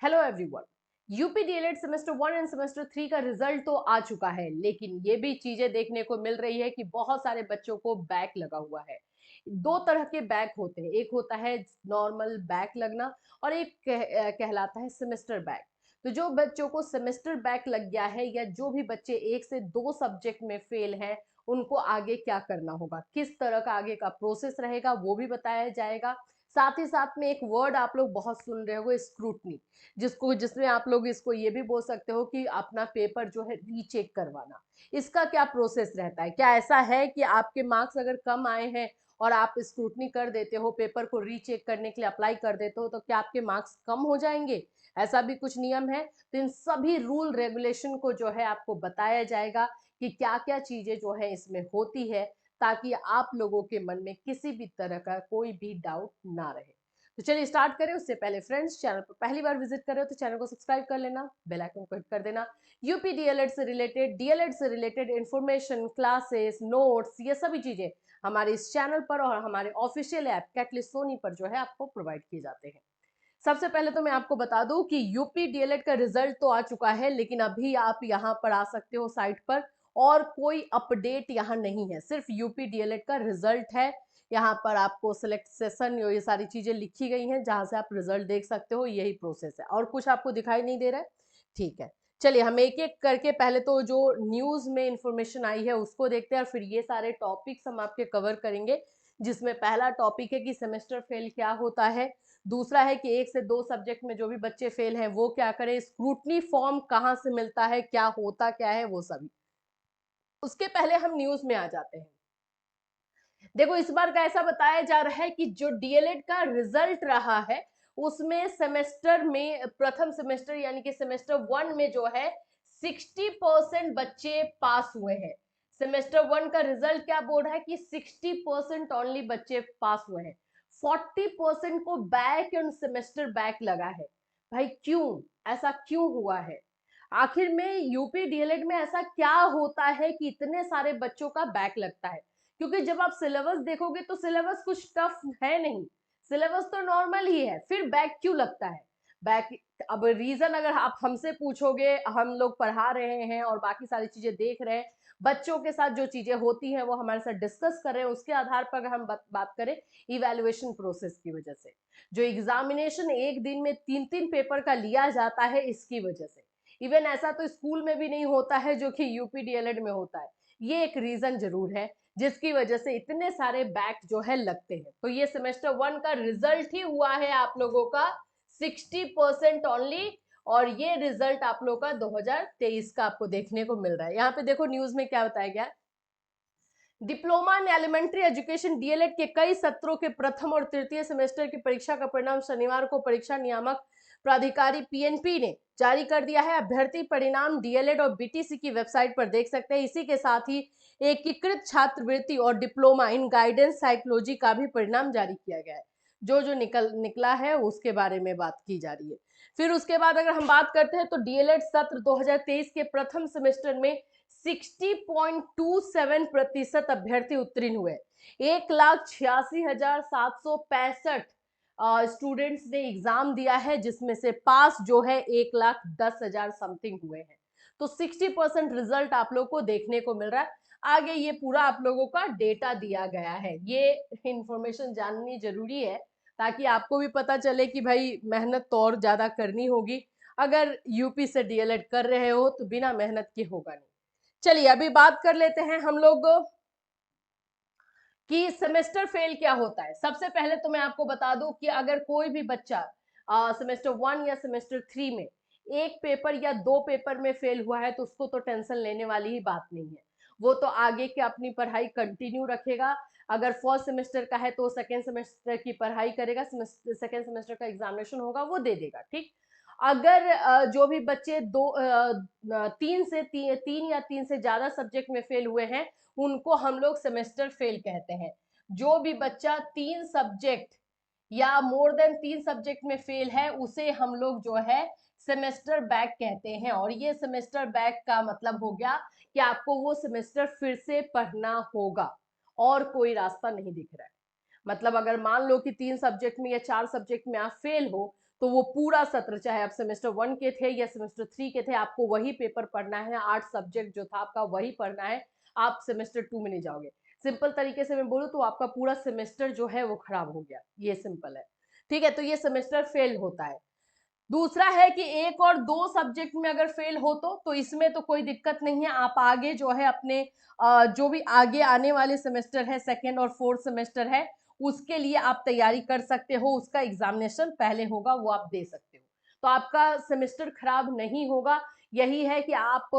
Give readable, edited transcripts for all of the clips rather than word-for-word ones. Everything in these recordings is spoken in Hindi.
Hello everyone. UP DElEd semester 1 end semester 3 का रिजल्ट तो आ चुका है, लेकिन ये भी चीजें देखने को मिल रही है कि बहुत सारे बच्चों को बैक लगा हुआ है। दो तरह के बैक होते हैं, एक होता है नॉर्मल बैक लगना और एक कहलाता है सेमेस्टर बैक। तो जो बच्चों को सेमेस्टर बैक लग गया है या जो भी बच्चे 1 से 2 सब्जेक्ट में फेल हैं, उनको आगे क्या करना होगा, किस तरह का आगे का प्रोसेस रहेगा वो भी बताया जाएगा। साथ ही साथ में एक वर्ड आप लोग बहुत सुन रहे हो, स्क्रूटनी, जिसमें आप लोग इसको ये भी बोल सकते हो कि अपना पेपर जो है रीचेक करवाना। इसका क्या प्रोसेस रहता है? क्या ऐसा है कि आपके मार्क्स अगर कम आए हैं और आप स्क्रूटनी कर देते हो, पेपर को रीचेक करने के लिए अप्लाई कर देते हो, तो क्या आपके मार्क्स कम हो जाएंगे? ऐसा भी कुछ नियम है। तो इन सभी रूल रेगुलेशन को जो है आपको बताया जाएगा कि क्या क्या चीजें जो है इसमें होती है, ताकि आप लोगों के मन में किसी भी तरह का कोई भी डाउट ना रहे। तो चलिए स्टार्ट करें। उससे पहले फ्रेंड्स, चैनल पर पहली बार विजिट कर रहे हो तो चैनल को सब्सक्राइब कर लेना, बेल आइकन को हिट कर देना। यूपी डीएलएड से रिलेटेड इंफॉर्मेशन, क्लासेस, नोट्स, ये सभी चीजें हमारे इस चैनल पर और हमारे ऑफिशियल ऐप कैटलिस्ट सोनी पर जो है आपको प्रोवाइड किए जाते हैं। सबसे पहले तो मैं आपको बता दूं कि यूपी डीएलएड का रिजल्ट तो आ चुका है, लेकिन अभी आप यहां पर आ सकते हो साइट पर, और कोई अपडेट यहां नहीं है, सिर्फ यूपी डीएलएड का रिजल्ट है। यहाँ पर आपको सिलेक्ट सेशन, ये सारी चीजें लिखी गई हैं जहां से आप रिजल्ट देख सकते हो। यही प्रोसेस है और कुछ आपको दिखाई नहीं दे रहा है। ठीक है, चलिए हम एक एक करके पहले तो जो न्यूज में इंफॉर्मेशन आई है उसको देखते हैं और फिर ये सारे टॉपिक्स हम आपके कवर करेंगे, जिसमें पहला टॉपिक है कि सेमेस्टर फेल क्या होता है। दूसरा है कि 1 से 2 सब्जेक्ट में जो भी बच्चे फेल हैं वो क्या करें, स्क्रूटनी फॉर्म कहाँ से मिलता है, क्या होता क्या है, वो सभी। उसके पहले हम न्यूज में आ जाते हैं। देखो, इस बार का ऐसा बताया जा रहा है कि जो डीएलएड का रिजल्ट रहा है उसमें सेमेस्टर में, प्रथम सेमेस्टर यानी कि सेमेस्टर 1 में जो है 60% बच्चे पास हुए हैं। सेमेस्टर 1 का रिजल्ट क्या बोल रहा है कि 60% ओनली बच्चे पास हुए हैं। 40% को बैक एंड सेमेस्टर बैक लगा है। भाई क्यों? ऐसा क्यों हुआ है? आखिर में यूपी डीएलएड में ऐसा क्या होता है कि इतने सारे बच्चों का बैक लगता है? क्योंकि जब आप सिलेबस देखोगे तो सिलेबस कुछ टफ है नहीं, सिलेबस तो नॉर्मल ही है, फिर बैक क्यों लगता है? बैक, अब रीजन अगर आप हमसे पूछोगे, हम लोग पढ़ा रहे हैं और बाकी सारी चीजें देख रहे हैं, बच्चों के साथ जो चीजें होती हैं वो हमारे साथ डिस्कस कर रहे हैं, उसके आधार पर अगर हम बात करें इवेल्युएशन प्रोसेस की वजह से, जो एग्जामिनेशन एक दिन में 3 3 पेपर का लिया जाता है, इसकी वजह से। इवन ऐसा तो स्कूल में भी नहीं होता है जो कि यूपी डीएलएड में होता है। ये एक रीजन जरूर है जिसकी वजह से इतने सारे बैक जो है लगते हैं। तो ये सेमेस्टर 1 का रिजल्ट ही हुआ है आप लोगों का 60% ओनली, और ये रिजल्ट आप लोगों का 2023 का आपको देखने को मिल रहा है। यहाँ पे देखो न्यूज में क्या बताया गया। Diploma in elementary education DElEd के कई सत्रों के प्रथम और तृतीय सेमेस्टर की परीक्षा का परिणाम शनिवार को परीक्षा नियामक प्राधिकारी पीएनपी ने जारी कर दिया है। अभ्यर्थी परिणाम डीएलएड और बीटीसी की वेबसाइट पर देख सकते हैं। इसी के साथ ही एकीकृत छात्रवृत्ति और डिप्लोमा इन गाइडेंस साइकोलॉजी का भी परिणाम जारी किया गया है। जो जो निकला है उसके बारे में बात की जा रही है। फिर उसके बाद अगर हम बात करते हैं तो डीएलएड सत्र 2023 के प्रथम सेमेस्टर में 60.27% अभ्यर्थी उत्तीर्ण हुए। 1,86,765 स्टूडेंट्स ने एग्जाम दिया है, जिसमें से पास जो है 1,10,000 समथिंग हुए हैं। तो 60% रिजल्ट आप लोग को देखने को मिल रहा है। आगे ये पूरा आप लोगों का डेटा दिया गया है, ये इंफॉर्मेशन जाननी जरूरी है ताकि आपको भी पता चले कि भाई मेहनत तो और ज्यादा करनी होगी। अगर यूपी से डीएलएड कर रहे हो तो बिना मेहनत के होगा नहीं। चलिए अभी बात कर लेते हैं हम लोग कि सेमेस्टर फेल क्या होता है। सबसे पहले तो मैं आपको बता दूं कि अगर कोई भी बच्चा सेमेस्टर 1 या सेमेस्टर 3 में एक पेपर या 2 पेपर में फेल हुआ है तो उसको तो टेंशन लेने वाली ही बात नहीं है। वो तो आगे की अपनी पढ़ाई कंटिन्यू रखेगा। अगर फर्स्ट सेमेस्टर का है तो सेकेंड सेमेस्टर की पढ़ाई करेगा, सेकेंड सेमेस्टर का एग्जामिनेशन होगा वो दे देगा। ठीक। अगर जो भी बच्चे 3 या 3 से ज्यादा सब्जेक्ट में फेल हुए हैं उनको हम लोग सेमेस्टर फेल कहते हैं। जो भी बच्चा 3 सब्जेक्ट या मोर देन 3 सब्जेक्ट में फेल है उसे हम लोग जो है सेमेस्टर बैक कहते हैं। और ये सेमेस्टर बैक का मतलब हो गया कि आपको वो सेमेस्टर फिर से पढ़ना होगा और कोई रास्ता नहीं दिख रहा है। मतलब अगर मान लो कि 3 सब्जेक्ट में या 4 सब्जेक्ट में आप फेल हो तो वो पूरा सत्र, चाहे आप सेमेस्टर 1 के थे या सेमेस्टर 3 के थे, आपको वही पेपर पढ़ना है, 8 सब्जेक्ट जो था आपका वही पढ़ना है, आप सेमेस्टर 2 में नहीं जाओगे। सिंपल तरीके से मैं बोलूँ तो आपका पूरा सेमेस्टर जो है वो खराब हो गया, ये सिंपल है। ठीक है, तो ये सेमेस्टर फेल होता है। दूसरा है कि एक और दो सब्जेक्ट में अगर फेल हो तो इसमें तो कोई दिक्कत नहीं है, आप आगे जो है अपने जो भी आगे आने वाले सेमेस्टर है, सेकेंड और फोर्थ सेमेस्टर है, उसके लिए आप तैयारी कर सकते हो, उसका एग्जामिनेशन पहले होगा, वो आप दे सकते हो। तो आपका सेमेस्टर खराब नहीं होगा। यही है कि आप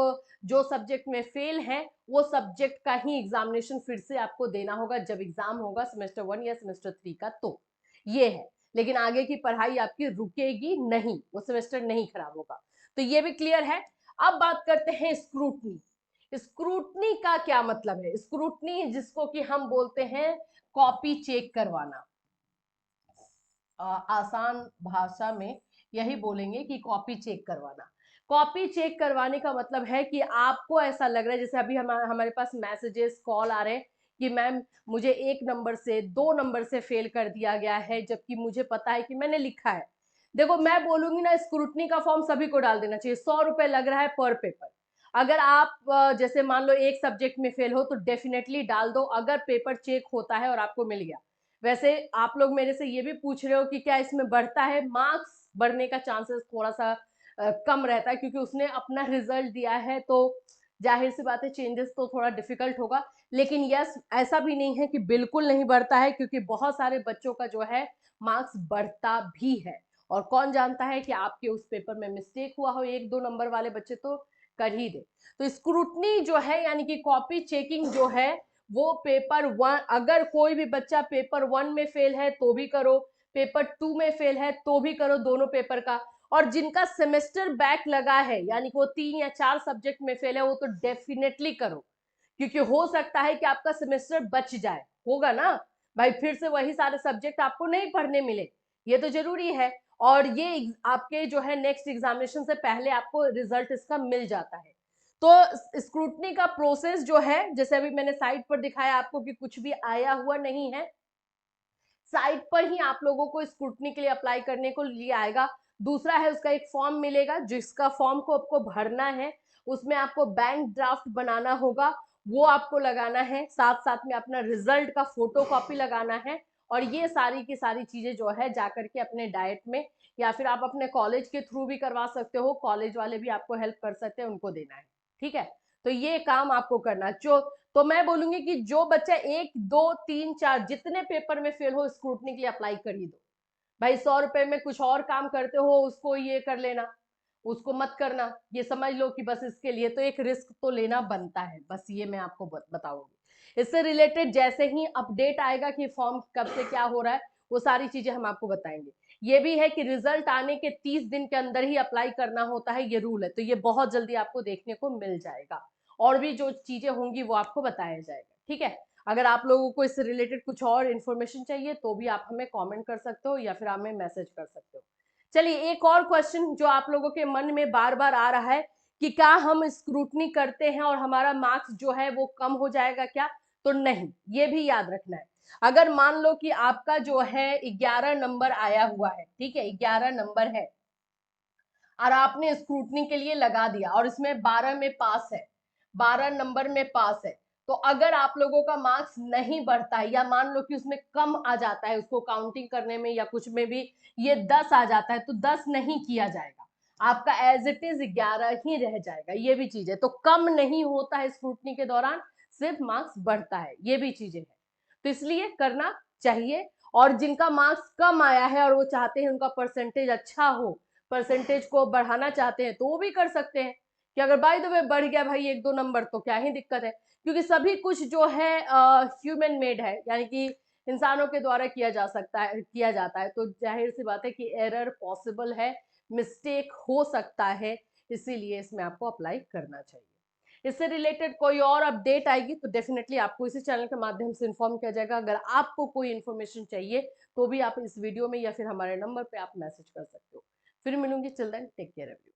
जो सब्जेक्ट में फेल हैं वो सब्जेक्ट का ही एग्जामिनेशन फिर से आपको देना होगा जब एग्जाम होगा सेमेस्टर 1 या सेमेस्टर 3 का, तो ये है। लेकिन आगे की पढ़ाई आपकी रुकेगी नहीं, वो सेमेस्टर नहीं खराब होगा। तो ये भी क्लियर है। अब बात करते हैं स्क्रूटनी। स्क्रूटनी का क्या मतलब है? स्क्रूटनी जिसको कि हम बोलते हैं कॉपी चेक करवाना। आसान भाषा में यही बोलेंगे कि कॉपी चेक करवाना। कॉपी चेक करवाने का मतलब है कि आपको ऐसा लग रहा है, जैसे अभी हमारे पास मैसेजेस कॉल आ रहे हैं कि मैम मुझे 1 नंबर से 2 नंबर से फेल कर दिया गया है, जबकि मुझे पता है कि मैंने लिखा है। देखो मैं बोलूंगी ना, स्क्रूटनी का फॉर्म सभी को डाल देना चाहिए, 100 रुपए लग रहा है पर पेपर। अगर आप जैसे मान लो एक सब्जेक्ट में फेल हो तो डेफिनेटली डाल दो, अगर पेपर चेक होता है और आपको मिल गया। वैसे आप लोग मेरे से ये भी पूछ रहे हो कि क्या इसमें बढ़ता है, मार्क्स बढ़ने का चांसेस थोड़ा सा कम रहता है, क्योंकि उसने अपना रिजल्ट दिया है, तो जाहिर सी बात है चेंजेस तो थोड़ा डिफिकल्ट होगा। लेकिन यस, ऐसा भी नहीं है कि बिल्कुल नहीं बढ़ता है, क्योंकि बहुत सारे बच्चों का जो है मार्क्स बढ़ता भी है। और कौन जानता है कि आपके उस पेपर में मिस्टेक हुआ हो, 1-2 नंबर वाले बच्चे तो कर ही दे। तो स्क्रूटनी जो है यानी कि कॉपी चेकिंग जो है, वो पेपर 1, अगर कोई भी बच्चा पेपर 1 में फेल है तो भी करो, पेपर 2 में फेल है तो भी करो, दोनों पेपर का। और जिनका सेमेस्टर बैक लगा है, यानी कि वो 3 या 4 सब्जेक्ट में फेल है, वो तो डेफिनेटली करो, क्योंकि हो सकता है कि आपका सेमेस्टर बच जाए, होगा ना भाई, फिर से वही सारे सब्जेक्ट आपको नहीं पढ़ने मिले, ये तो जरूरी है। और ये आपके जो है नेक्स्ट एग्जामिनेशन से पहले आपको रिजल्ट इसका मिल जाता है। तो स्क्रूटनी का प्रोसेस जो है, जैसे अभी मैंने साइट पर दिखाया आपको कि कुछ भी आया हुआ नहीं है, साइट पर ही आप लोगों को स्क्रूटनी के लिए अप्लाई करने को लिए आएगा। दूसरा है उसका एक फॉर्म मिलेगा, जिसका फॉर्म को आपको भरना है, उसमें आपको बैंक ड्राफ्ट बनाना होगा, वो आपको लगाना है, साथ साथ में अपना रिजल्ट का फोटो कॉपी लगाना है। और ये सारी की सारी चीजें जो है जाकर के अपने डाइट में, या फिर आप अपने कॉलेज के थ्रू भी करवा सकते हो, कॉलेज वाले भी आपको हेल्प कर सकते हैं, उनको देना है। ठीक है, तो ये काम आपको करना है। जो तो मैं बोलूंगी कि जो बच्चा 1, 2, 3, 4 जितने पेपर में फेल हो, स्क्रूटनी के लिए अप्लाई कर ही दो भाई। 100 रुपए में कुछ और काम करते हो, उसको ये कर लेना, उसको मत करना। ये समझ लो कि बस इसके लिए तो एक रिस्क तो लेना बनता है, बस ये मैं आपको बताऊंगी। इससे रिलेटेड जैसे ही अपडेट आएगा कि फॉर्म कब से क्या हो रहा है, वो सारी चीजें हम आपको बताएंगे। ये भी है कि रिजल्ट आने के 30 दिन के अंदर ही अप्लाई करना होता है, ये रूल है, तो ये बहुत जल्दी आपको देखने को मिल जाएगा। और भी जो चीजें होंगी वो आपको बताया जाएगा। ठीक है, अगर आप लोगों को इससे रिलेटेड कुछ और इन्फॉर्मेशन चाहिए तो भी आप हमें कमेंट कर सकते हो या फिर हमें मैसेज कर सकते हो। चलिए, एक और क्वेश्चन जो आप लोगों के मन में बार बार आ रहा है कि क्या हम स्क्रूटनी करते हैं और हमारा मार्क्स जो है वो कम हो जाएगा क्या? तो नहीं, ये भी याद रखना है। अगर मान लो कि आपका जो है 11 नंबर आया हुआ है, ठीक है, 11 नंबर है, और आपने स्क्रूटनी के लिए लगा दिया और इसमें 12 में पास है, 12 नंबर में पास है, तो अगर आप लोगों का मार्क्स नहीं बढ़ता है, या मान लो कि उसमें कम आ जाता है, उसको काउंटिंग करने में या कुछ में भी ये 10 आ जाता है, तो 10 नहीं किया जाएगा, आपका एज इट इज 11 ही रह जाएगा। ये भी चीज है, तो कम नहीं होता है स्क्रूटनी के दौरान, सिर्फ मार्क्स बढ़ता है, ये भी चीजें हैं, तो इसलिए करना चाहिए। और जिनका मार्क्स कम आया है और वो चाहते हैं उनका परसेंटेज अच्छा हो, परसेंटेज को बढ़ाना चाहते हैं, तो वो भी कर सकते हैं कि अगर बाय द वे बढ़ गया भाई 1-2 नंबर, तो क्या ही दिक्कत है, क्योंकि सभी कुछ जो है ह्यूमन मेड है, यानी कि इंसानों के द्वारा किया जा सकता है, किया जाता है, तो जाहिर सी बात है कि एरर पॉसिबल है, मिस्टेक हो सकता है, इसीलिए इसमें आपको अप्लाई करना चाहिए। इससे रिलेटेड कोई और अपडेट आएगी तो डेफिनेटली आपको इसी चैनल के माध्यम से इन्फॉर्म किया जाएगा। अगर आपको कोई इन्फॉर्मेशन चाहिए तो भी आप इस वीडियो में या फिर हमारे नंबर पे आप मैसेज कर सकते हो। फिर मिलूंगी, चिल्ड्रन टेक केयर एवरीवन।